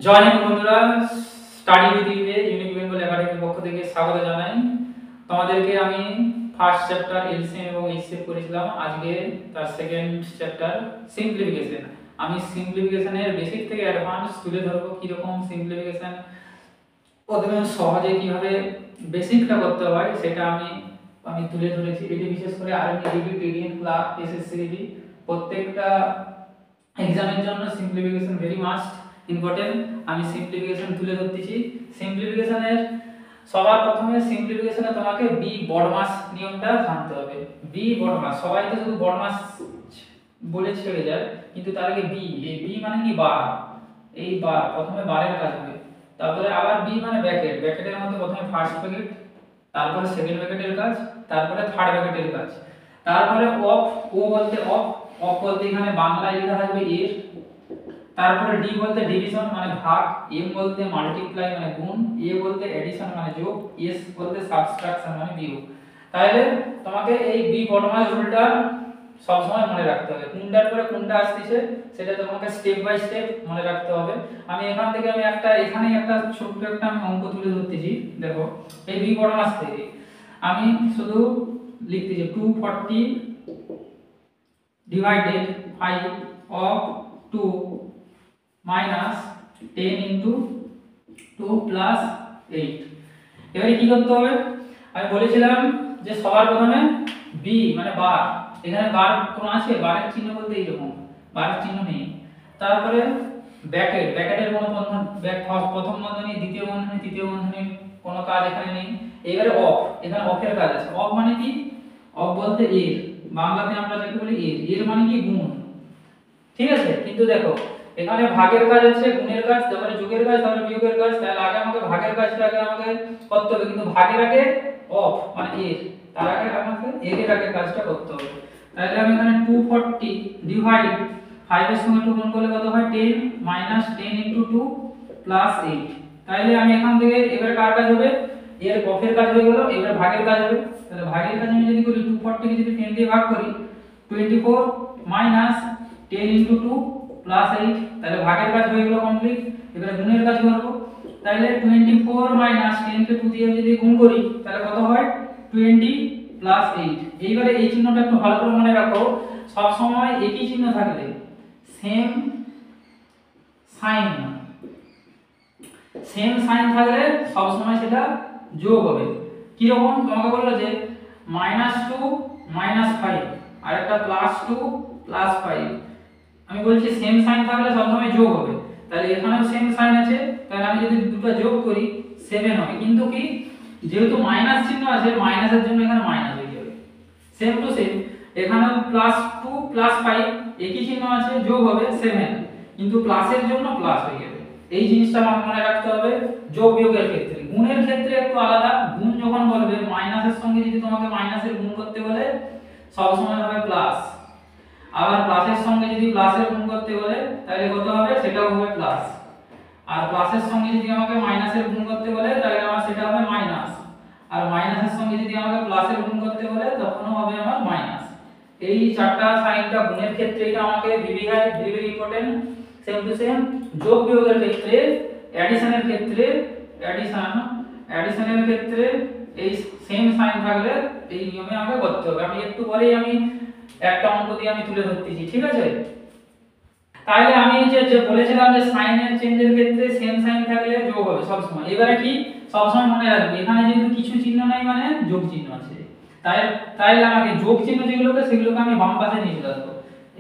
জয় হিন্দ বন্ধুরা, study with unique Bengal একাডেমির পক্ষ থেকে স্বাগত জানাই। তোমাদেরকে আমি ফার্স্ট চ্যাপ্টার এলসিএম এবং এইচসিএফ করেছিলাম। আজকে তার সেকেন্ড চ্যাপ্টার সিম্পলিফিকেশন। আমি সিম্পলিফিকেশনের বেসিক থেকে অ্যাডভান্স তুলে ধরবো, কীরকম সিম্পলিফিকেশন প্রথমে সহজে কিভাবে বেসিকটা করতে হয় সেটা আমি তুলে ধরেছি। এটি বিশেষ করে army degree, TDN, clerk, SSC প্রত্যেকটা এক্সামের জন্য সিম্পলিফিকেশন ভেরি মাস্ট ইম্পর্টেন্ট। আমি সিম্পলিফিকেশন তুলে ধরতেছি। সিম্পলিফিকেশনের সবার প্রথমে সিম্পলিফিকেশনে তোমাকে বি বডমাস নিয়মটা জানতে হবে। বি বডমাস, সবাই তো শুধু বডমাস বলে ছেড়ে যায়, কিন্তু তার আগে বি, এই বি মানে কি বার, এই বার প্রথমে বারের কাজ হবে। তারপরে আবার বি মানে ব্র্যাকেট, ব্র্যাকেটের মধ্যে প্রথমে ফার্স্ট ব্র্যাকেট, তারপরে সেকেন্ড ব্র্যাকেটের কাজ, তারপরে থার্ড ব্র্যাকেটের কাজ, তারপরে অফ, ও বলতে অফ, অফ বলতে এখানে বাংলায় লেখা থাকবে এর, তারপরে ডি বলতে ডিভিশন মানে ভাগ, এম বলতে মাল্টিপ্লাই মানে গুণ, এ বলতে এডিশন মানে যোগ, এস বলতে সাবট্রাকশন মানে বিয়োগ। তাহলে তোমাকে এই বি বডমাস রুলটা সব সময় মনে রাখতে হবে। কোনটার পরে কোনটা আসছে সেটা তোমাকে স্টেপ বাই স্টেপ মনে রাখতে হবে। আমি এখান থেকে এখানেই একটা ছোট্ট একটা অঙ্ক তুলে ধরতেছি। দেখো, এই বি বডমাস থেকে আমি শুধু লিখতেছি 240 divided 5 of 2 minus 10 into 2 plus 8। এবারে কি করতে হবে? আমি বলেছিলাম যে সবার প্রথমে বি মানে বার, এখানে বার কোন আছে? বারের চিহ্ন বলতে এইরকম, বারের চিহ্ন নেই। তারপরে ব্র্যাকেট, ব্র্যাকেটের কোনো প্রথম বন্ধনী, দ্বিতীয় বন্ধনী, তৃতীয় বন্ধনী কোনো কাজ এখানে নেই। এবারে অফ, এখানে অফের কাজ আছে। অফ মানে কি? অফ বলতে এর, বাংলাতে আমরা যাকে বলি এর, এর মানে কি গুণ, ঠিক আছে? কিন্তু দেখো এখানে ভাগের কাজ আছে, গুণের কাজ, তারপরে যোগের কাজ, তারপরে বিয়োগের কাজ। তাহলে আগে আমাকে ভাগের কাজটা আমাকে করতে হবে, কিন্তু ভাগের আগে অফ মানে এর, তার আগে আমাকে এর আগে কাজটা করতে হবে। তাহলে আমি এখানে 240 ডিভাইড 5 এর সঙ্গে 2 গুণ করলে কত হয়? 10 মাইনাস 10 ইনটু 2 প্লাস 8। তাহলে আমি এখান থেকে এবার কার কাজ হবে? এর অফের কাজ হয়ে গেল, এবার ভাগের কাজ হবে। তাহলে ভাগের কাজ আমি যদি করি 240 কে যদি 10 দিয়ে ভাগ করি 24 মাইনাস 10 ইনটু 2 প্লাস 8, তাহলে ভাগের কাজ হয়ে গেল কমপ্লিট। এবারে গুণের কাজ করব। তাহলে 24 মাইনাস 10 কে 2 দিয়ে যদি গুণ করি তাহলে কত হয়? 20 প্লাস 8। এইবারে এই চিহ্নটা একটু ভালো করে মনে রাখো, সব সময় একই চিহ্ন থাকলে সেম সাইন, সেম সাইন থাকলে সব সময় সেটা যোগ হবে। কি রকম? তোমাকে বললো যে -2 -5 আর একটা +2 +5। আমি বলছি সেম সাইন থাকলে সব সময় যোগ হবে। তাহলে এখানেও সেম সাইন আছে, তাহলে আমি যদি দুটো যোগ করি 7 হবে। কিন্তু কি, যেহেতু মাইনাস চিহ্ন আছে, মাইনাসের জন্য এখানে মাইনাস হয়ে যাবে। সেম টু সেম এখানেও +2 +5 একই চিহ্ন আছে, যোগ হবে 7, কিন্তু প্লাসের জন্য প্লাস হয়ে যাবে। এই জিনিসটা আমার মনে রাখতে হবে যোগ বিয়োগের ক্ষেত্রে। গুণের ক্ষেত্রে একটু আলাদা। গুণ যখন বলবে, মাইনাসের সঙ্গে যদি তোমাকে মাইনাসের গুণ করতে বলে সব সময় হবে প্লাস, আবার প্লাসের সঙ্গে যদি প্লাসের গুণ করতে বলে তাহলে কত হবে? সেটাও হবে প্লাস। আর প্লাসের সঙ্গে যদি আমাকে মাইনাসের গুণ করতে বলে তাহলে আমার সেটা হবে মাইনাস। আর মাইনাসের সঙ্গে যদি আমাকে প্লাসের গুণ করতে বলে তখনও হবে আমার মাইনাস। এই চারটা সাইনটা গুণের ক্ষেত্রে এটা আমাকে very important. Same to same যোগ বিয়োগের ক্ষেত্রে, অ্যাডিশনের ক্ষেত্রে, অ্যাডিশনের ক্ষেত্রে এই সেম সাইন থাকলে এই নিয়মে আমাকে করতে হবে। আমি একটু পরেই আমি একটা অঙ্ক দিয়ে আমি তুলে ধরতেছি, ঠিক আছে? তাহলে আমি যে বলেছিলাম যে সাইনের চেঞ্জের ক্ষেত্রে সেম সাইন থাকলে যোগ হবে সব সময়। এবারে কি, সব সময় মনে রাখবে এখানে যেহেতু কিছু চিহ্ন নাই মানে যোগ চিহ্ন আছে, তাইলে আমাকে যোগ চিহ্ন সেগুলোকে আমি বাম পাশে নিয়ে চলে আসবো।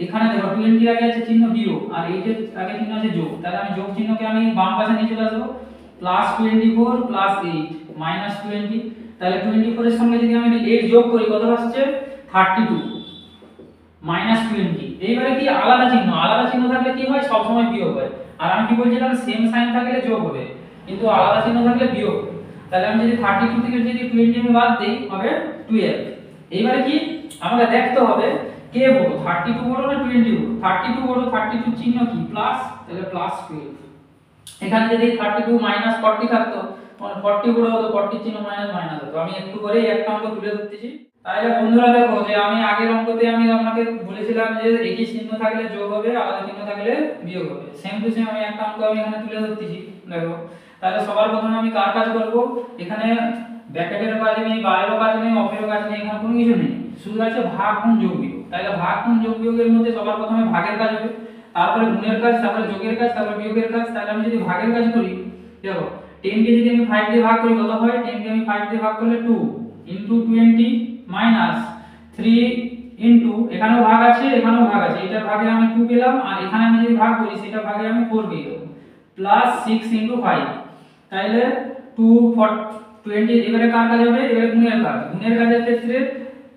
এখানে দেখো 20 আগে আছে চিহ্ন বিয়োগ আর 8 এর আগে চিহ্ন আছে যোগ, তাহলে আমি যোগ চিহ্নকে আমি বাম পাশে নিয়ে চলে আসবো। +24 +8 -20, তাহলে 24 এর সঙ্গে যদি আমি 8 যোগ করি কত আসছে? 32 -20। এইবারে কি, আলাদা চিহ্ন থাকলে কি হয়? সব সময় বিয়োগ হয়। আর আমি কি বলছিলাম, সেম সাইন থাকলে যোগ হবে, কিন্তু আলাদা চিহ্ন থাকলে বিয়োগ। তাহলে আমি যদি 32 থেকে যদি 20 আমি বাদ দেই হবে 12। এইবারে কি, আমাকে দেখতে হবে কে বড়, 32 বড় না 20 বড়? 32 বড়, 32 চিহ্ন কি প্লাস, তাহলে +12। এখানে যদি 32 -40 থাকতো, 40 বড় হতো, 40 চিহ্ন মাইনাস হতো। আমি একটু পরেই একটা অঙ্ক তুলে ধরতেছি। তাহলে বন্ধুরা দেখো যে আমি আগের অঙ্কতে আমি আপনাকে বলেছিলাম যে একই চিহ্ন থাকলে যোগ হবে, আলাদা চিহ্ন থাকলে বিয়োগ হবে। সেম টু সেম আমি একটা অঙ্ক আমি এখানে তুলে ধরতেছি। দেখো তাহলে সবার প্রথমে আমি কার কাজ করব, এখানে ব্র্যাকেটের কাজ নেই, বাইরেরও কাজ নেই, অপরেরও কাজ নেই, এখানে কোনো কিছু নেই, শুধু আছে ভাগ গুণ যোগ বিয়োগ। তাহলে ভাগ গুণ যোগ বিয়োগের মধ্যে সবার প্রথমে ভাগের কাজ হবে, তারপরে গুণের কাজ, তারপরে যোগের কাজ, তারপরে বিয়োগের কাজ। তাহলে আমি যদি ভাগের কাজ করি, দেখো 10 কে যদি আমি 5 দিয়ে ভাগ করি কত হয়, 10 কে আমি 5 দিয়ে ভাগ করলে 2 ইনটু 20 মাইনাস 3 ইনটু, এখানেও ভাগ আছে এখানেও ভাগ আছে, এটা ভাগে আমি 2 পেলাম, আর এখানে আমি যদি ভাগ করি সেটা ভাগে আমি 4 পেয়ে যাব, প্লাস 6 ইনটু 5। তাহলে 2 for 20। এবারে কার কাজ হবে, এবারে গুণের কাজ। গুণের কাজের ক্ষেত্রে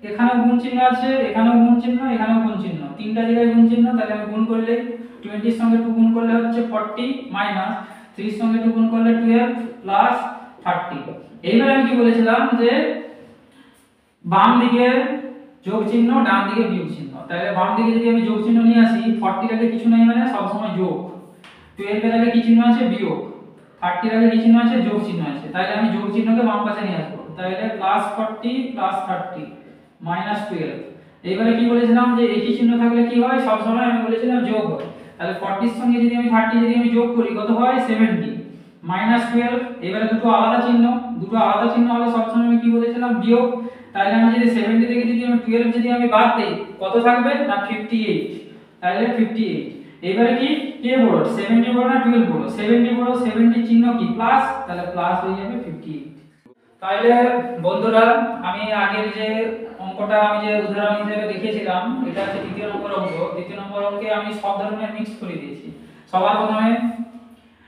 এখানেও গুণ চিহ্ন আছে, এখানেও গুণ চিহ্ন, এখানেও গুণ চিহ্ন, তিনটা জায়গায় গুণ চিহ্ন। তাহলে আমি গুণ করলে 20 এর সঙ্গে 2 গুণ করলে হচ্ছে 40 মাইনাস 3 এর সঙ্গে 2 গুণ করলে 12 প্লাস 30। এইবার আমি কি বলেছিলাম যে বাম দিকে যোগ চিহ্ন, ডান দিকে বিয়োগ চিহ্ন। তাহলে বাম দিকে যদি আমি যোগ চিহ্ন নিয়ে আসি, 40 এর আগে কিছু নাই মানে সব সময় যোগ, 12 এর আগে কি চিহ্ন আছে বিয়োগ, 30 এর আগে কি চিহ্ন আছে যোগ চিহ্ন আছে। তাহলে আমি যোগ চিহ্নকে বাম পাশে নিয়ে আসবো। তাহলে প্লাস 40 প্লাস 30 মাইনাস 12। এইবারে কি বলেছিলাম যে একই চিহ্ন থাকলে কি হয়, সব সময় আমি বলেছিলাম যোগ হয়। তাহলে 40 এর সঙ্গে যদি আমি 30 যদি আমি যোগ করি কত হয় 70 মাইনাস 12। এবারে দুটো আলাদা চিহ্ন, দুটো আলাদা চিহ্ন হলে সব সময় আমি কি বলেছিলাম বিয়োগ। তাহলে আমি যদি 70 থেকে যদি আমি 12 যদি আমি বাদ দেই কত থাকবে না 58। তাহলে 58। এবারে কি কে বড়, 70 বড় না 12 বড়, 70 বড়, 70 চিহ্ন কি প্লাস, তাহলে প্লাস হয়ে যাবে 58। তাহলে বন্ধুরা আমি আগের যে অঙ্কটা আমি যে উদাহরণ হিসেবে দেখিয়েছিলাম, এটা হচ্ছে দ্বিতীয় নম্বর অঙ্ক। দ্বিতীয় নম্বর অঙ্কে আমি সব ধরনের মিক্স করে দিয়েছি। সবার প্রথমে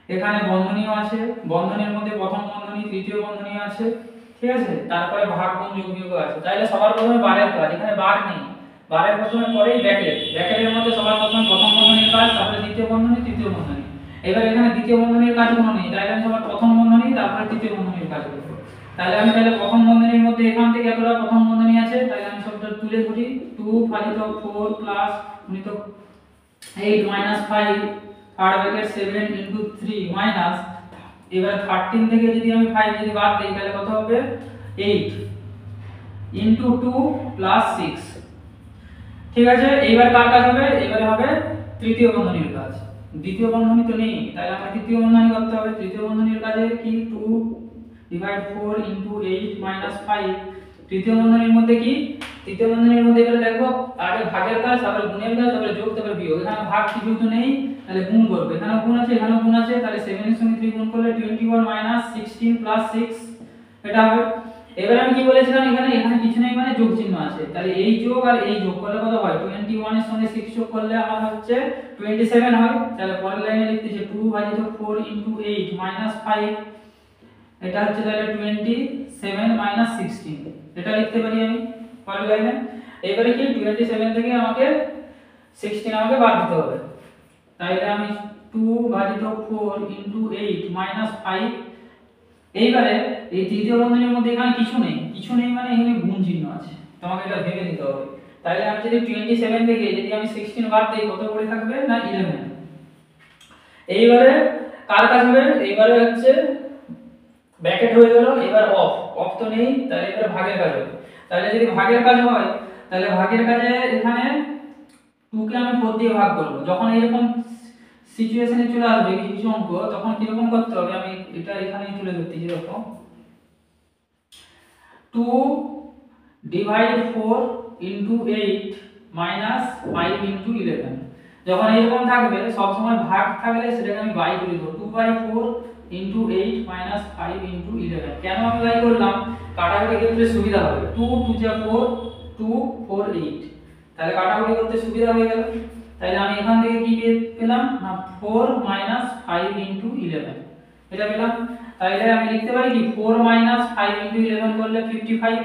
এখানে বন্ধনীও আছে, বন্ধনীর মধ্যে প্রথম বন্ধনী তৃতীয় বন্ধনী আছে, ঠিক আছে, তারপরে ভাগ গুণ যোগ বিয়োগ আছে। তাহলে সবার প্রথমে বারের কাজ, এখানে বার নেই, বারের প্রথমে পরেই ব্র্যাকেট, ব্র্যাকেটের মধ্যে সবার প্রথমে প্রথম বন্ধনীর কাজ, তারপরে দ্বিতীয় বন্ধনী তৃতীয় বন্ধনী। এবার এখানে দ্বিতীয় বন্ধনীর কাজ কোনো নেই, তাহলে আমি সবার প্রথম বন্ধনী তারপরে তৃতীয় বন্ধনীর কাজ করব। তাহলে আমি তাহলে প্রথম বন্ধনীর মধ্যে এখান থেকে এতটা প্রথম বন্ধনী আছে, তাহলে আমি সবটা তুলে ধরি। 2 ভাজিত 4 প্লাস গুণিত 8 minus 5 third bracket 7 into 3 minus, এবার 13 থেকে যদি আমি 5 যদি বাদ দেই তাহলে কত হবে 8 ইনটু 2 প্লাস 6। ঠিক আছে, এইবার কার কাজ হবে, এবারে হবে তৃতীয় বন্ধনীর কাজ। দ্বিতীয় বন্ধনী তো নেই, তাহলে আমাকে তৃতীয় বন্ধনী করতে হবে। তৃতীয় বন্ধনীর কাজে কি 2 ডিভাইড 4 ইনটু 8 মাইনাস 5। তৃতীয় বন্ধনীর মধ্যে কি, তৃতীয় বন্ধনীর মধ্যে এবারে দেখো আগে ভাগের কাজ, তারপরে গুণের কাজ, তারপরে যোগ, তারপরে বিয়োগ। এখানে ভাগ কিছু তো নেই, তাহলে গুণ করবে। এখানেও গুণ আছে এখানেও গুণ আছে, তাহলে 7 এর সঙ্গে 3 গুণ করলে 21 মাইনাস 16 প্লাস 6 এটা হবে। এবারে আমি কি বলেছিলাম, এখানে এখানে কিছু নেই মানে যোগ চিহ্ন আছে, তাহলে এই যোগ আর এই যোগ করলে কত হয়, 21 এর সঙ্গে 6 যোগ করলে আমার হচ্ছে 27 হয়। তাহলে পরের লাইনে লিখতেছি 2 ভাজিত 4 ইনটু 8 মাইনাস 5, এটা হচ্ছে তাহলে 27 মাইনাস 16, এটা লিখতে পারি আমি পরের লাইনে। এবারে কি 27 থেকে আমাকে 16 আমাকে বাদ দিতে হবে। তাহলে আমি 2 ভাজিত 4 ইনটু 8 মাইনাস 5। এইবারে এই তৃতীয় বন্ধনীর মধ্যে এখানে কিছু নেই, কিছু নেই মানে এখানে গুণ চিহ্ন আছে, তোমাকে এটা ভেবে নিতে হবে। তাহলে আমি যদি 27 থেকে যদি আমি 16 বাদ দেই কত পড়ে থাকবে না 11। এইবারে কার কাজ হবে, এইবারে হচ্ছে ব্র্যাকেট হয়ে গেল, এবার অফ, অফ তো নেই, তাহলে এবারে ভাগের কাজ হবে। তাহলে যদি ভাগের কাজ হয় তাহলে ভাগের কাজে এখানে 2 কে আমি 4 দিয়ে ভাগ করব। যখন এরকম সিচুয়েশনে চলে আসবে কিছু অঙ্ক, তখন কি রকম করতে হবে, আমি এটা এখানেই তুলে ধরতেছি। দেখো 2 ডিভাইড 4 ইনটু 8 মাইনাস 5 ইনটু 11। যখন এরকম থাকবে সব সময় ভাগ থাকলে সেটাকে আমি বাই করে দেব, 2/4 ইনটু 8 মাইনাস 5 ইনটু 11। কেন আমি বাই করলাম, কাটাকুটি ক্ষেত্রে সুবিধা হবে, 2 2 যা 4 2 4 8, তাহলে কাটাকুটি করতে সুবিধা হয়ে গেল। তাহলে আমি এখান থেকে কি পেলাম না 4 মাইনাস 5 ইনটু 11 এটা পেলাম। তাহলে আমি লিখতে পারি কি 4 মাইনাস 5 ইনটু 11 করলে 55।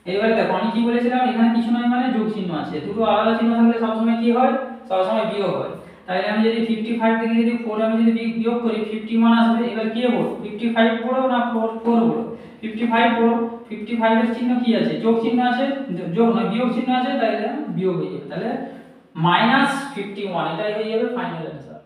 এবারে দেখো আমি কি বলেছিলাম, এখানে কিছু নয় মানে যোগ চিহ্ন আছে, দুটো আলাদা চিহ্ন থাকলে সবসময় কি হয়, সবসময় বিয়োগ হয়। তাহলে আমি যদি 55 থেকে যদি 4 আমি যদি বিয়োগ করি 51 আসবে। এবার কি বড়, 55 বড় না 4 বড়, 55 বড়। 55 এর চিহ্ন কি আছে, যোগ চিহ্ন আছে, যোগ না বিয়োগ চিহ্ন আছে, তাহলে বিয়োগ হয়ে যাবে। তাহলে -51 এটাই হয়ে যাবে ফাইনাল অ্যানসার।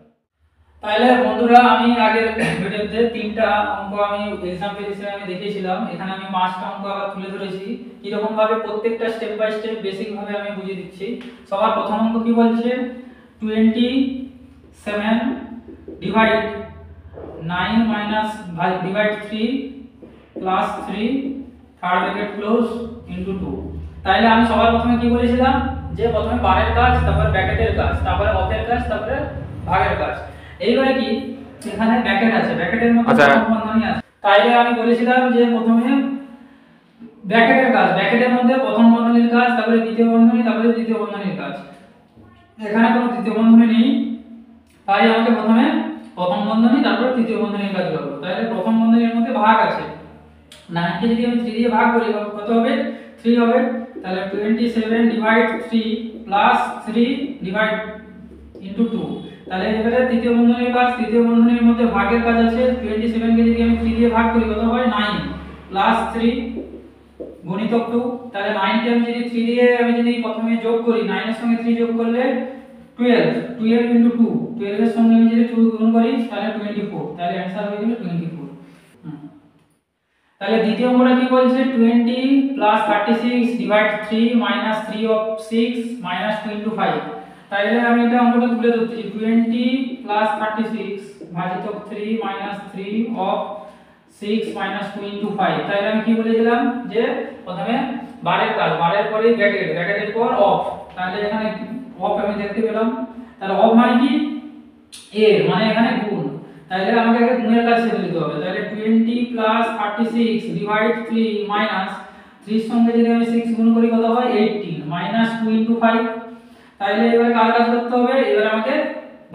তাহলে বন্ধুরা আমি আগের ভিডিওতে তিনটা অঙ্ক আমি এক্সাম্পল হিসেবে আমি দেখিয়েছিলাম, এখানে আমি পাঁচটা অঙ্ক আবার তুলে ধরেছি। কি রকম ভাবে প্রত্যেকটা স্টেপ বাই স্টেপ বেসিক ভাবে আমি বুঝিয়ে দিচ্ছি। সবার প্রথম অঙ্ক কি বলছে, 27 divide 9 minus divide 3 plus 3 third bracket close into 2। তাহলে আমি সবার প্রথমে কি বলেছিলাম যে প্রথমে বারের কাজ, তারপরে ব্র্যাকেটের কাজ, তারপরে অফের কাজ, তারপরে ভাগের কাজ। এইবারে কি এখানে ব্র্যাকেট আছে, ব্র্যাকেটের মধ্যে বন্ধনী আছে, তাইলে আমি বলেছিলাম যে প্রথমে ব্র্যাকেটের কাজ, ব্র্যাকেটের মধ্যে প্রথম বন্ধনীর কাজ, তারপরে দ্বিতীয় বন্ধনী, তারপরে তৃতীয় বন্ধনীর কাজ। এখানে কোনো তৃতীয় বন্ধনী নেই, তাই আমাকে প্রথমে প্রথম বন্ধনী তারপরে তৃতীয় বন্ধনীর কাজ করব। তাহলে প্রথম বন্ধনীর মধ্যে ভাগ আছে, 9 কে যদি আমি 3 দিয়ে ভাগ করি কত হবে, 3 হবে। তাহলে 27 ডিভাইড 3 প্লাস 3 ডিভাইড ইনটু 2। তাহলে এবারে তৃতীয় বন্ধনীর কাজ, তৃতীয় বন্ধনীর মধ্যে ভাগের কাজ আছে। 27 কে যদি আমি 3 দিয়ে ভাগ করি কত হয়, 9 প্লাস 3 গুণিতক 2। তাহলে 9 কে আমি যদি 3 দিয়ে আমি যদি প্রথমে যোগ করি, 9 এর সঙ্গে 3 যোগ করলে 12 ইনটু 2, 12 এর সঙ্গে আমি যদি 2 গুণ করি তাহলে 24। তাহলে आंसर হয়ে গেল 24। তাহলে দ্বিতীয় অঙ্কটা কি বলছে, 20 plus 36 divide 3 minus 3 of 6 minus 2 into 5। তাহলে আমি এটা অঙ্কটা তুলে ধরতেছি, 20 প্লাস 36 ভাজিতক 3 মাইনাস 3 অফ 6 মাইনাস 2 ইনটু 5। তাহলে আমি কি বলেছিলাম যে প্রথমে বারের কাজ, বারের পরে ব্র্যাকেট, ব্র্যাকেটের পর অফ। তাহলে এখানে অফ আমি দেখতে পেলাম। তাহলে অফ মানে কি, এ মানে এখানে গুণ। তাহলে আমাকে আগে গুণের কাজ শিখে নিতে হবে। তাহলে 20 প্লাস 36 ডিভাইড 3 মাইনাস 3 এর সঙ্গে যদি আমি 6 গুণ করি কত হয়, 18 মাইনাস 2 ইনটু 5। তাহলে এবারে কার কাজ করতে হবে, এবারে আমাকে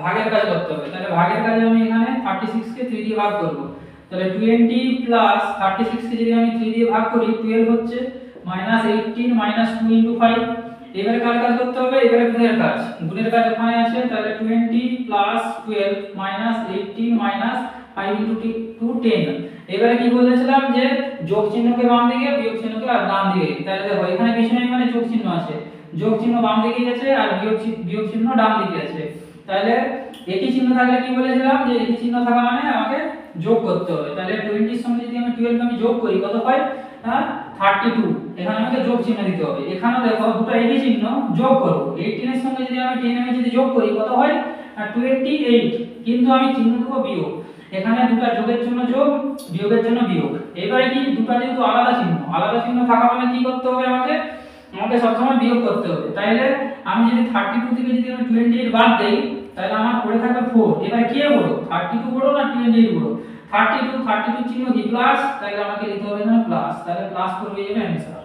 ভাগের কাজ করতে হবে। তাহলে ভাগের কাজে আমি এখানে 36 কে 3 দিয়ে ভাগ করব। তাহলে 20 প্লাস 36 কে যদি আমি 3 দিয়ে ভাগ করি 12 হচ্ছে, মাইনাস 18 মাইনাস 2 ইনটু 5। এবারে কার কাজ করতে হবে, এবারে গুণের কাজ, গুণের কাজ ওখানে আছে। তাহলে 20 প্লাস 12 মাইনাস 18 মাইনাস 5 ইনটু 2 10। এবারে কি বলেছিলাম যে যোগ চিহ্নকে বাম দিকে, বিয়োগ চিহ্নকে ডান দিকে। তাহলে দেখো এখানে কিছু নেই, মানে যোগ চিহ্ন আছে, যোগ চিহ্ন বাম দিকে আছে আর বিয়োগ চিহ্ন ডান দিকে আছে। তাহলে একই চিহ্ন থাকলে কি বলেছিলাম যে একই চিহ্ন থাকা মানে আমাকে যোগ করতে হবে। তাহলে 20 এর সঙ্গে যদি আমি 12 আমি যোগ করি কত হয়, 32। এখানে আমাকে যোগ চিহ্ন দিতে হবে। এখানে দেখো দুটো একই চিহ্ন, যোগ করব। 18 এর সঙ্গে যদি আমি 10 আমি যদি যোগ করি কত হয়, 28। কিন্তু আমি চিহ্ন দেব বিয়োগ। এখানে দুটো যোগের জন্য যোগ, বিয়োগের জন্য বিয়োগ। এবারে কি দুটো যেহেতু আলাদা চিহ্ন থাকা মানে কি করতে হবে, আমাকে সবসময় বিয়োগ করতে হবে। তাইলে আমি যদি 32 থেকে যদি আমি 28 বাদ দেই তাহলে আমার পড়ে থাকবে 4। এবারে কি বড়, 32 বড় না 28 বড়, 32 চিহ্ন কি প্লাস, তাহলে আমাকে দিতে হবে এখানে প্লাস। তাহলে প্লাস করবে যাবে आंसर।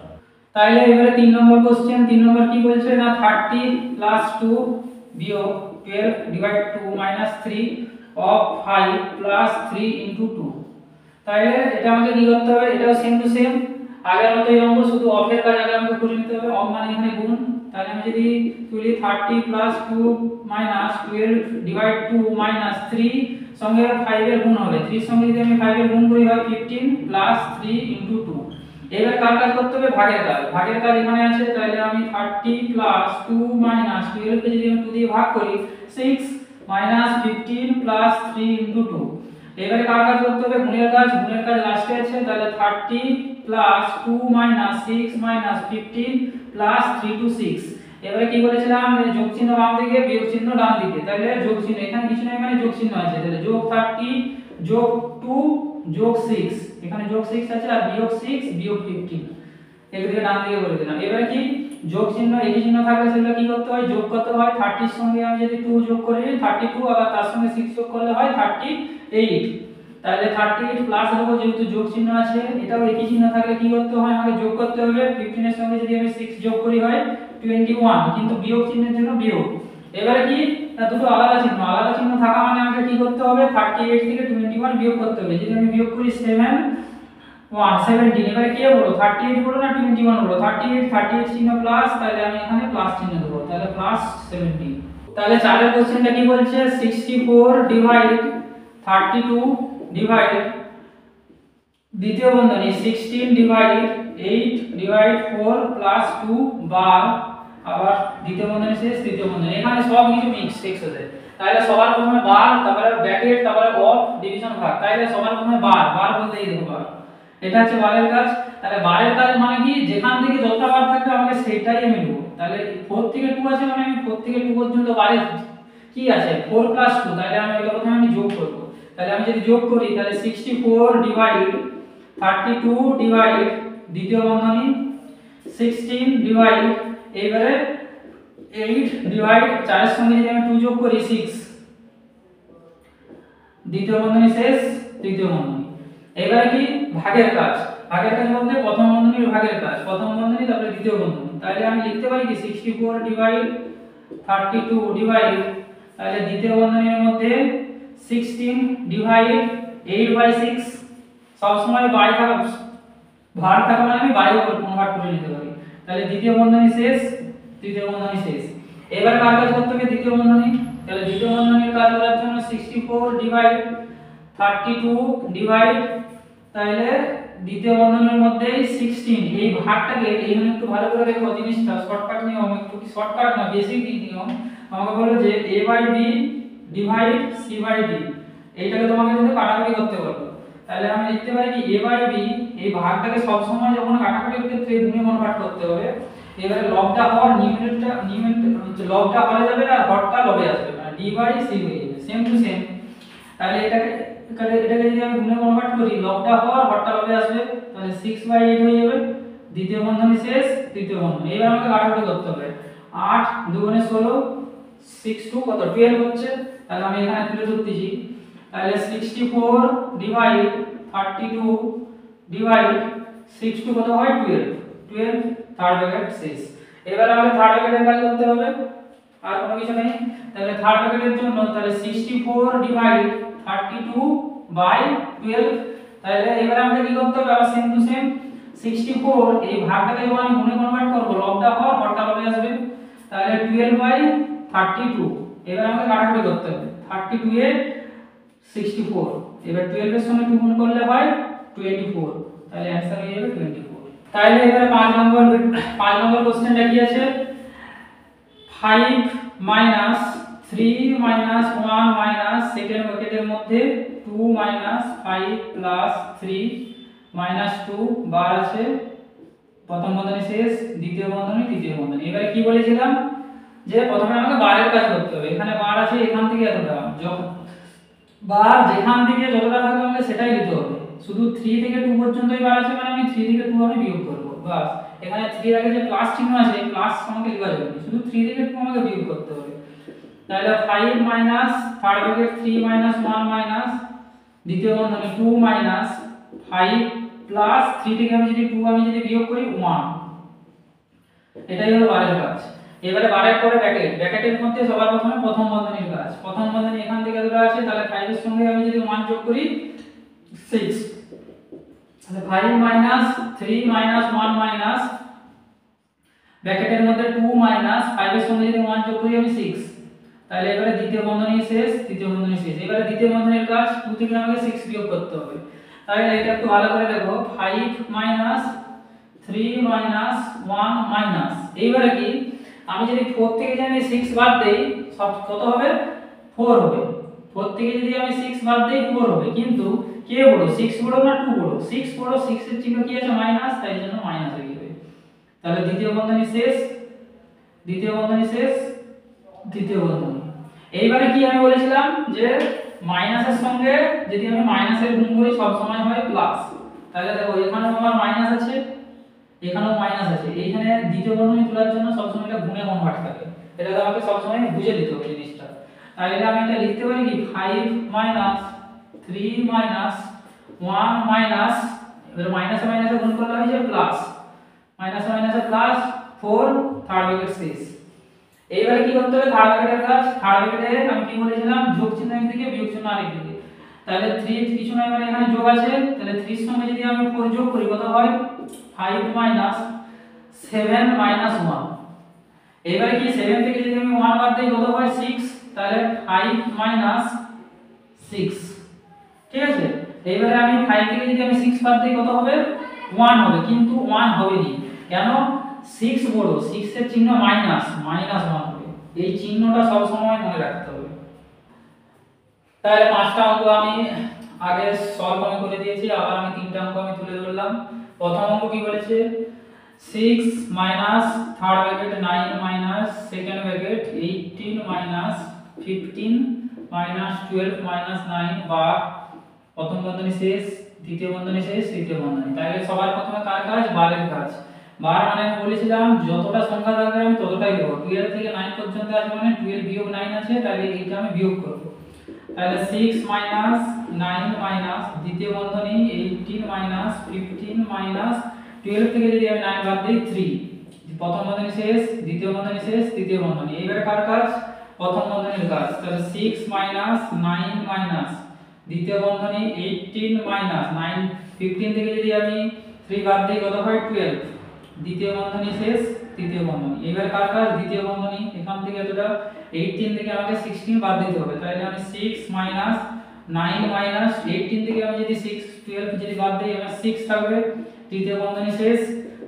তাহলে এবারে 3 নম্বর কোশ্চেন, 3 নম্বর কি বলছে না, 30 প্লাস 2 বিয়োগ 12 divide 2 minus 3 of 5 plus 3 into 2। তাহলে এটা আমাকে কি করতে হবে, এটাও সেম টু সেম আগের মতো। এই অঙ্ক শুধু অফের কাজ আগে আমাকে করে নিতে হবে। অফ মানে এখানে গুণ। তাহলে আমি যদি তুলি 30 প্লাস 2 মাইনাস 12 ডিভাইড 2 মাইনাস 3 সঙ্গে 5 এর গুণ হবে, 3 সঙ্গে যদি আমি 5 এর গুণ করি হয় 15 প্লাস 3 ইনটু 2। এবার কার কাজ করতে হবে, ভাগের কাজ। ভাগের কাজ এখানে আছে। তাহলে আমি 30 প্লাস 2 মাইনাস 12 কে যদি আমি 2 দিয়ে ভাগ করি 6 মাইনাস 15 প্লাস 3 ইনটু 2। এবারে কার কাজ করতে হবে, গুণের কাজ। গুণের কাজ লাস্টে আছে। তাহলে 30 plus 2 minus 6 minus 15 plus 3 to 6। এবারে কি বলেছিলাম, যোগ চিহ্ন বাম দিকে, বিয়োগ চিহ্ন ডান দিকে। তাহলে যোগ চিহ্ন এখানে কিছু না, এখানে যোগ চিহ্ন আছে। তাহলে যোগ 30 যোগ 2 যোগ 6, এখানে যোগ 6 আছে আর বিয়োগ 6 বিয়োগ 15 এদিকে ডান দিকে বলে দিলাম। এবারে কি যোগ চিহ্ন একই চিহ্ন থাকলে সেটা কি করতে হয়, যোগ করতে হয়। 30 এর সঙ্গে আমি যদি 2 যোগ করি 32, আবার তার সঙ্গে 6 যোগ করলে হয় 38। তাহলে 38 প্লাস দেব, যেহেতু যোগ চিহ্ন আছে। এটাও একই চিহ্ন থাকলে কি করতে হয়, আমাকে যোগ করতে হবে। 15 এর সঙ্গে যদি আমি 6 যোগ করি হয় 21, কিন্তু বিয়োগ চিহ্নের জন্য বিয়োগ। এবারে কি না, দুটো আলাদা চিহ্ন থাকা মানে আমাকে কি করতে হবে, 38 থেকে 21 বিয়োগ করতে হবে। যদি আমি বিয়োগ করি 17। এবারে কে বড়, 38 বড় না 21 বড়, 38 চিহ্ন প্লাস, তাহলে আমি এখানে প্লাস চিহ্ন দেব। তাহলে প্লাস 17। তাহলে চারের কোশ্চেনটা কি বলছে, 64 ডিভাইড 32 ডিভাইড দ্বিতীয় বন্ধনী 16 ডিভাইড 8 ডিভাইড 4 প্লাস 2 বার, আবার দ্বিতীয় বন্ধনী শেষ তৃতীয় বন্ধনী। এখানে সব কিছু মিক্স টেক্সট আছে। তাহলে সবার প্রথমে বার, তারপরে ব্র্যাকেট, তারপরে অফ, ডিভিশন ভাগ। তাহলে সবার প্রথমে বার, বার বলতে এই দেখো বার, এটা হচ্ছে বারের কাজ। তাহলে বারের কাজ মানে কি, যেখান থেকে যতটা বার থাকবে আমাকে সেটাই আমি নেব। তাহলে 4 থেকে 2 আছে মানে আমি 4 থেকে 2 পর্যন্ত বারে কি আছে 4 + 2, তাহলে আমি এটা প্রথমে আমি যোগ করব। তাহলে আমি যদি যোগ করি তাহলে 64 ডিভাইড 32 ডিভাইড দ্বিতীয় বন্ধনী 16 ডিভাইড এবারে 8 ডিভাইড 4 এর সঙ্গে যদি আমি 2 যোগ করি 6, দ্বিতীয় বন্ধনী শেষ, তৃতীয় বন্ধনী। এবারে কি ভাগের কাজ, ভাগের কাজ বলতে প্রথম বন্ধনীর ভাগের কাজ, প্রথম বন্ধনী তারপরে দ্বিতীয় বন্ধনী। তাহলে আমি লিখতে পারি কি 64 ডিভাইড 32 ডিভাইড, তাহলে দ্বিতীয় বন্ধনীর মধ্যে 16 ডিভাইড 8/6, সব সময় বাই থাকা ভার থাকা মানে আমি বাইরে কনভার্ট করে নিতে পারি। তাহলে দ্বিতীয় বন্ধনী শেষ, তৃতীয় বন্ধনী শেষ। এবার কার কাজ করতে হবে, দ্বিতীয় বন্ধনী। তাহলে দ্বিতীয় বন্ধনীর কাজ করার জন্য 64 ডিভাইড 32 ডিভাইড, তাহলে দ্বিতীয় বন্ধনীর মধ্যে 16, এই ভাগটাকে এইখানে একটু ভালো করে দেখো জিনিসটা, শর্টকাট নিয়ম, একটু কি শর্টকাট না বেসিক নিয়ম। আমাকে বলো যে a/b ডিভাইড c/d, এইটাকে তোমাকে কিন্তু কাটাকাটি করতে বলবো। তাহলে আমি লিখতে পারি কি a/b, এই ভাগটাকে সব সময় যখন কাটাকাটির ক্ষেত্রে গুণে কনভার্ট করতে হবে। এবারে লবটা হওয়ার নিউমেরিটর লবটা হলে যাবে আর হরটা লবে আসবে, মানে d/c হয়ে যাবে, সেম টু সেম। তাহলে এটাকে যদি আমি গুণে কনভার্ট করি, লবটা হওয়ার হরটা লবে আসবে, তাহলে 6/8 হয়ে যাবে, দ্বিতীয় বন্ধনী শেষ, তৃতীয় বন্ধনী। এবার আমাকে কাটাকাটি করতে হবে, 8 2 গুণে 16, 6 2 কত 12 হচ্ছে। তাহলে আমি এখানে তুলে ধরতেছি, তাহলে 64 ডিভাইড 32 ডিভাইড 6 2 কত হয় 12, 12 থার্ড ব্র্যাকেট শেষ। এবার আমাকে থার্ড ব্র্যাকেটের কাজ করতে হবে, আর কোনো কিছু নেই। তাহলে থার্ড ব্র্যাকেটের জন্য তাহলে 64 ডিভাইড 32/12, তাহলে এবার আমাকে কি করতে হবে, আবার সেম টু সেম 64, এই ভাগটাকে যখন আমি গুণে কনভার্ট করব, লবটা হওয়ার হরটা লবে আসবে, তাহলে 12/32। এবার আমাকে কাটাকাটি করতে হবে, 32 এ 64, এবার 12 এর সঙ্গে 2 গুণ করলে হয় 24, তাহলে आंसर হয়ে যাবে 24। তাহলে এবারে 5 নম্বর কোশ্চেনটা কি আছে, 5 - 3 - 1 - সেকেন্ড ব্র্যাকেটের মধ্যে 2 - 5 + 3 - 2 বার আছে, প্রথম বন্ধনী শেষ, দ্বিতীয় বন্ধনী, তৃতীয় বন্ধনী। এবারে কি বলেছিলাম যে প্রথমে আমাকে বারের কাজ করতে হবে। এখানে বার আছে, এখান থেকে এতটা, যখন বার যেখান থেকে যতটা থাকবে আমাকে সেটাই নিতে হবে। শুধু 3 থেকে 2 পর্যন্তই বার আছে মানে আমি 3 থেকে 2 আমি বিয়োগ করব, বাস। এখানে 3 এর আগে যে প্লাস চিহ্ন আছে, প্লাস আমাকে লেখা যাবে না, শুধু 3 থেকে 2 আমাকে বিয়োগ করতে হবে। তাহলে 5 মাইনাস থার্ড ব্র্যাকেট 3 - 1 মাইনাস দ্বিতীয় বন্ধনী 2 মাইনাস 5 প্লাস 3 থেকে আমি যদি 2 আমি যদি বিয়োগ করি 1, এটাই হলো বারের কাজ। এবারে বারের পরে ব্র্যাকেটের মধ্যে সবার প্রথমে প্রথম বন্ধনীর কাজ। প্রথম বন্ধনী এখান থেকে এতটা আছে, তাহলে 5 এর সঙ্গে আমি যদি 1 যোগ করি 6, তাহলে 5 - 3 - 1 মাইনাস ব্র্যাকেটের মধ্যে 2 মাইনাস 5 এর সঙ্গে যদি 1 যোগ করি আমি 6, তাহলে এবারে দ্বিতীয় বন্ধনী শেষ, তৃতীয় বন্ধনী শেষ। এবারে দ্বিতীয় বন্ধনীর কাজ, 2 থেকে আমাকে 6 বিয়োগ করতে হবে। তাহলে এটা একটু ভালো করে দেখো, 5 - 3 - 1 মাইনাস, এইবারে কি আমি যদি 4 থেকে যদি আমি 6 বাদ দেই, সব কত হবে 4 হবে। 4 থেকে যদি আমি 6 বাদ দেই 4 হবে, কিন্তু কে বড়, 6 বড় না 2 বড়? 6 বড়, 6 এর চিহ্ন কি আছে মাইনাস, তাই জন্য মাইনাস হয়ে যাবে। তাহলে দ্বিতীয় বন্ধনী শেষ, দ্বিতীয় বন্ধনী শেষ, তৃতীয় বন্ধনী। এইবারে কি আমি বলেছিলাম যে মাইনাসের সঙ্গে যদি আমি মাইনাসের গুণ করি সব সময় হয় প্লাস। তাহলে দেখো এখানে আমার মাইনাস আছে, এখানেও মাইনাস আছে, এইখানে দ্বিতীয় বন্ধনী তোলার জন্য সব সময় এটা গুণে কনভার্ট থাকে, এটা আমাকে সব সময় বুঝে দিতে হবে জিনিসটা। তাহলে আমি এটা লিখতে পারি কি 5 - 3 - 1 মাইনাস, এবার মাইনাসে মাইনাসে গুণ করলে হয় যে প্লাস, মাইনাসে মাইনাসে প্লাস 4 থার্ড ব্র্যাকেট শেষ। এইবারে কি করতে হবে, থার্ড ব্র্যাকেটের কাজ। থার্ড ব্র্যাকেটে আমি কি বলেছিলাম, যোগ চিহ্ন একদিকে বিয়োগ চিহ্ন আরেকদিকে। তাহলে 3 কিছু নয় মানে এখানে যোগ আছে, তাহলে 3 এর সঙ্গে যদি আমি 4 যোগ করি কত হয় 5 - 7 - 1। এবারে কি 7 থেকে যদি আমি 1 বাদ দেই কত হয় 6, তাহলে 5 - 6, ঠিক আছে। এইবারে আমি 5 থেকে যদি আমি 6 বাদ দেই কত হবে 1 হবে, কিন্তু 1 হবে না, কেন 6 বড়, 6 এর চিহ্ন মাইনাস, -1 হবে। এই চিহ্নটা সব সময় মনে রাখতে হবে। তাহলে 5টা অঙ্ক আমি আগে সলভ আমি করে দিয়েছি, আবার আমি 3টা অঙ্ক আমি তুলে ধরলাম। প্রথম অঙ্ক কি বলেছে, 6 minus third bracket 9 minus second bracket 18 minus 15 minus 12 minus 9 বা প্রথম বন্ধনী শেষ, দ্বিতীয় বন্ধনী শেষ, তৃতীয় বন্ধনী। তাহলে সবার প্রথমে কার কাজ, বারের কাজ। বার মানে আমি বলেছিলাম যতটা সংখ্যা থাকবে আমি ততটাই দেবো। 12 থেকে 9 পর্যন্ত আছে মানে 12 বিয়োগ 9 আছে, তাহলে এটা আমি বিয়োগ করব। তাহলে 6 মাইনাস 9 মাইনাস দ্বিতীয় বন্ধনী 18 মাইনাস 15 মাইনাস 12 থেকে যদি আমি 9 বাদ দেই 3, প্রথম বন্ধনী শেষ, দ্বিতীয় বন্ধনী শেষ, তৃতীয় বন্ধনী। এবারে কার কাজ, প্রথম বন্ধনীর কাজ। তাহলে 6 মাইনাস 9 মাইনাস দ্বিতীয় বন্ধনী 18 মাইনাস 9 15 থেকে যদি আমি 3 বাদ দেই কত হয় 12, দ্বিতীয় বন্ধনী শেষ, তৃতীয় বন্ধনী। এবারে কার কাজ, দ্বিতীয় বন্ধনী। এখান থেকে এতটা 18 থেকে আমাকে 16 বাদ দিতে হবে। তাহলে আমি 6 মাইনাস 9 মাইনাস 18 থেকে আমি যদি 6 12 যদি বাদ দেই আমার 6 থাকবে, তৃতীয় বন্ধনী শেষ।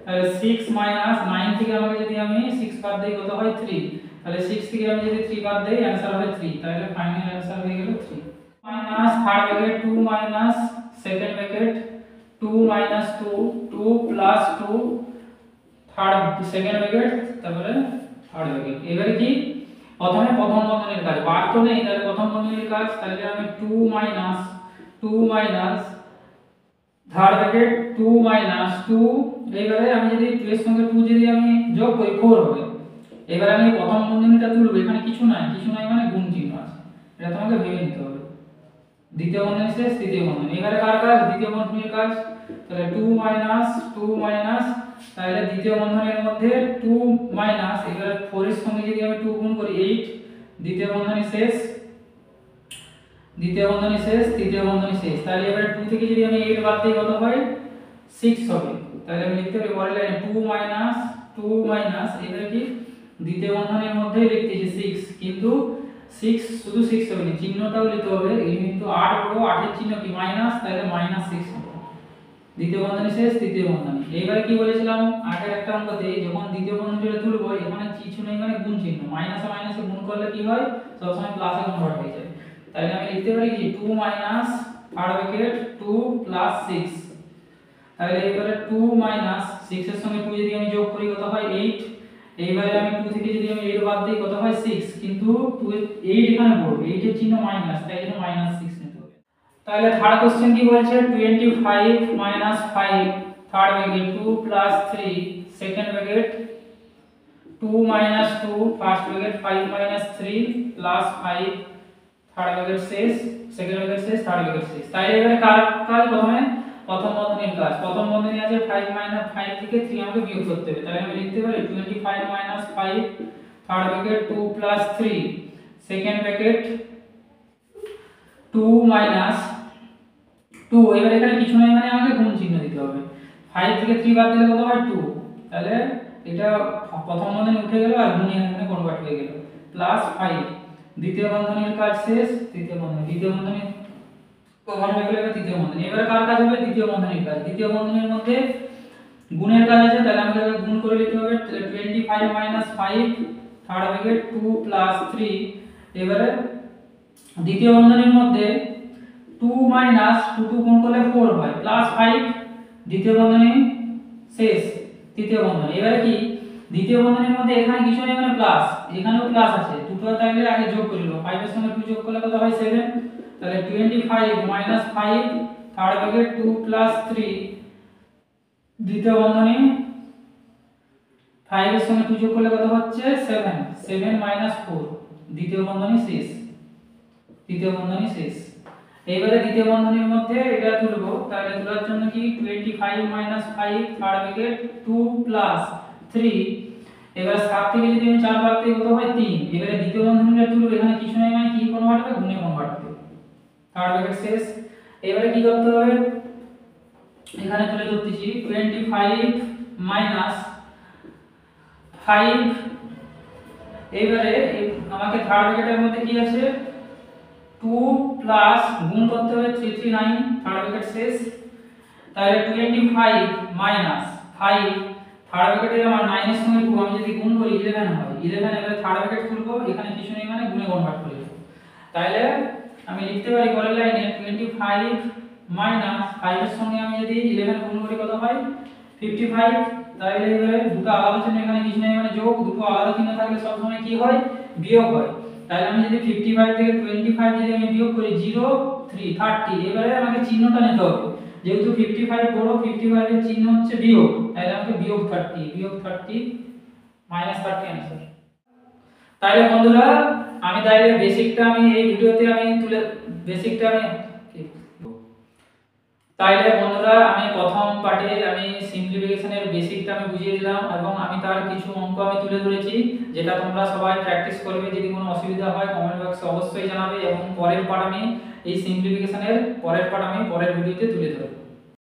তাহলে 6 মাইনাস 9 থেকে আমাকে যদি আমি 6 বাদ দেই কত হয় 3, তাহলে 6 থেকে আমি যদি 3 বাদ দেই आंसर হবে 3। তাহলে ফাইনাল आंसर হয়ে গেল 3। Minus third bracket 2 minus second bracket 2 minus 2 2 plus 2 third second bracket তারপরে থার্ড ব্র্যাকেট। এবারে কি, প্রথমে প্রথম বন্ধনীর কাজ, বার তো নেই, তাহলে প্রথম বন্ধনীর কাজ। তাহলে আমি 2 মাইনাস থার্ড ব্র্যাকেট 2 মাইনাস 2, এবারে আমি যদি 2 এর সঙ্গে 2 যদি আমি যোগ করি 4 হবে। এবারে আমি প্রথম বন্ধনীটা তুলব, এখানে কিছু নাই মানে গুণ চিহ্ন আছে, এটা তোমাকে ভেবে নিতে হবে। দ্বিতীয় বন্ধনী শেষ, তৃতীয় বন্ধনী। এবারে কার কাজ, দ্বিতীয় বন্ধনীর কাজ। তাহলে 2 মাইনাস তাহলে দ্বিতীয় বন্ধনীর মধ্যে 2 মাইনাস, এবারে 4 এর সঙ্গে যদি আমি 2 গুণ করি 8, দ্বিতীয় বন্ধনী শেষ, তৃতীয় বন্ধনী শেষ। তাহলে এবারে 2 থেকে যদি আমি 8 বাদ দিই কত হয় 6 হবে। তাহলে আমি লিখতে পারি পরের লাইনে 2 মাইনাস এবারে কি, দ্বিতীয় বন্ধনীর মধ্যে লিখতেছি 6, কিন্তু 6 শুধু 6 হবে না, চিহ্নটাও নিতে হবে। এই কিন্তু 8 বড়, 8 এর চিহ্ন কি মাইনাস, তাহলে -6 হবে। দ্বিতীয় বন্ধনী শেষ, তৃতীয় বন্ধনী। এইবারে কি বলেছিলাম আগের একটা অঙ্কতে, যখন দ্বিতীয় বন্ধনীটা তুলবো এখানে কিছু নেই মানে গুণ চিহ্ন, মাইনাসে মাইনাসে গুণ করলে কি হয় সবসময় প্লাসে কনভার্ট হয়ে যায়। তাহলে আমি লিখতে পারি কি 2 মাইনাস থার্ড ব্র্যাকেট 2 প্লাস 6। তাহলে এবারে 2 মাইনাস 6 এর সঙ্গে 2 যদি আমি যোগ করি কত হয় 8। এইবারে আমি 2 থেকে যদি আমি 8 বাদ দিই কত হয় 6, কিন্তু 8 এখানে বড়, 8 এর চিহ্ন মাইনাস, তাই জন্য -6 নিতে হবে। তাহলে থার্ড কোশ্চেন কি বলছে, 25 minus 5 third bracket 2 plus 3 second bracket 2 minus 2 first bracket 5 minus 3 plus 5 third bracket শেষ, সেকেন্ড ব্র্যাকেট শেষ, থার্ড ব্র্যাকেট শেষ। তাই এবারে কার কাজ, প্রথমে প্রথম বন্ধনীর কাজ। প্রথম বন্ধনী আছে 5 মাইনাস 5 থেকে 3 আমাকে বিয়োগ করতে হবে। তাহলে আমি লিখতে পারি 25 minus 5 third bracket 2 plus 3 second bracket 2 minus 2, এবার এখানে কিছু নাই মানে আমাকে গুণ চিহ্ন দিতে হবে। 5 থেকে 3 বাদ দিলে কত হয় 2, তাহলে এটা প্রথম বন্ধনী উঠে গেল আর গুণ এখানে কনভার্ট হয়ে গেল, প্লাস 5 দ্বিতীয় বন্ধনীর কাজ শেষ, তৃতীয় বন্ধনী। দ্বিতীয় বন্ধনী কভার হয়ে গেল, এবার তৃতীয় বন্ধনী। এবারে কার কাজ হবে, দ্বিতীয় বন্ধনীর কাজ। দ্বিতীয় বন্ধনীর মধ্যে গুণের কাজ আছে, তাহলে আমাকে গুণ করে নিতে হবে। 25 মাইনাস 5 থার্ড ব্র্যাকেট 2 প্লাস 3, এবারে দ্বিতীয় বন্ধনীর মধ্যে 2 মাইনাস 2 গুণ করলে 4 হয়, প্লাস 5 দ্বিতীয় বন্ধনী শেষ, তৃতীয় বন্ধনী। এবারে কি, দ্বিতীয় বন্ধনীর মধ্যে এখানে কিছু নেই মানে প্লাস, এখানেও প্লাস আছে, দুটো তাহলে আগে যোগ করে নিব। 5 এর সঙ্গে 2 যোগ করলে কত হয় 7। তাহলে 25 মাইনাস 5 থার্ড ব্র্যাকেট 2 প্লাস 3 দ্বিতীয় বন্ধনী 5 এর সঙ্গে 2 যোগ করলে কত হচ্ছে 7, 7 মাইনাস 4 দ্বিতীয় বন্ধনী শেষ, তৃতীয় বন্ধনী শেষ। এইবারে দ্বিতীয় বন্ধনীর মধ্যে এটা তুলবো, তাহলে তোলার জন্য কি 25 মাইনাস 5 থার্ড ব্র্যাকেট 2 প্লাস 3, এবারে 7 থেকে যদি আমি 4 বাদ দিই কত হয় 3। এবারে দ্বিতীয় বন্ধনীটা তুলবো, এখানে কিছু নাই মানে কি কনভার্ট হবে, গুণে কনভার্ট হবে, থার্ড ব্র্যাকেট শেষ। এবারে কি করতে হবে, এখানে তুলে ধরতেছি 25 মাইনাস 5, এবারে আমাকে থার্ড ব্র্যাকেটের মধ্যে কি আছে 2 প্লাস গুণ করতে হবে 339 থার্ড ব্র্যাকেট শেষ। তাহলে 25 মাইনাস 5 থার্ড ব্র্যাকেটে আমার 9 এর সঙ্গে 2 আমি যদি গুণ করি 11 হয়, 11 এবারে থার্ড ব্র্যাকেট খুলবো, এখানে কিছু নেই মানে গুণে কনভার্ট করে দেব। তাহলে আমি লিখতে পারি পরের লাইনে 25 মাইনাস 5 এর সঙ্গে আমি যদি 11 গুণ করি কত হয় 55। তাহলে এবারে দুটো আলাদা চিহ্ন এখানে কিছু নেই মানে যোগ, দুটো আলাদা চিহ্ন থাকলে সব সময় কি হয় বিয়োগ হয়। তাহলে আমি যদি 55 থেকে 25 যদি আমি বিয়োগ করি 0 3 30, এবারে আমাকে চিহ্নটা নিতে হবে যেহেতু 55 বড়, 55 এর চিহ্ন হচ্ছে বিয়োগ, তাহলে আমাকে বিয়োগ 30 মাইনাস 30 आंसर। তাহলে বন্ধুরা আমি তাহলে বেসিকটা আমি এই ভিডিওতে আমি তুলে বেসিকটা আমি তাইলে বন্ধুরা আমি প্রথম পার্টে আমি সিম্পলিফিকেশনের বেসিকটা আমি বুঝিয়ে দিলাম এবং আমি তার কিছু অঙ্ক আমি তুলে ধরেছি যেটা তোমরা সবাই প্র্যাকটিস করবে। যদি কোনো অসুবিধা হয় কমেন্ট বক্সে অবশ্যই জানাবে এবং পরের পার্ট আমি এই সিম্পলিফিকেশনের পরের পার্ট আমি পরের ভিডিওতে তুলে ধরব।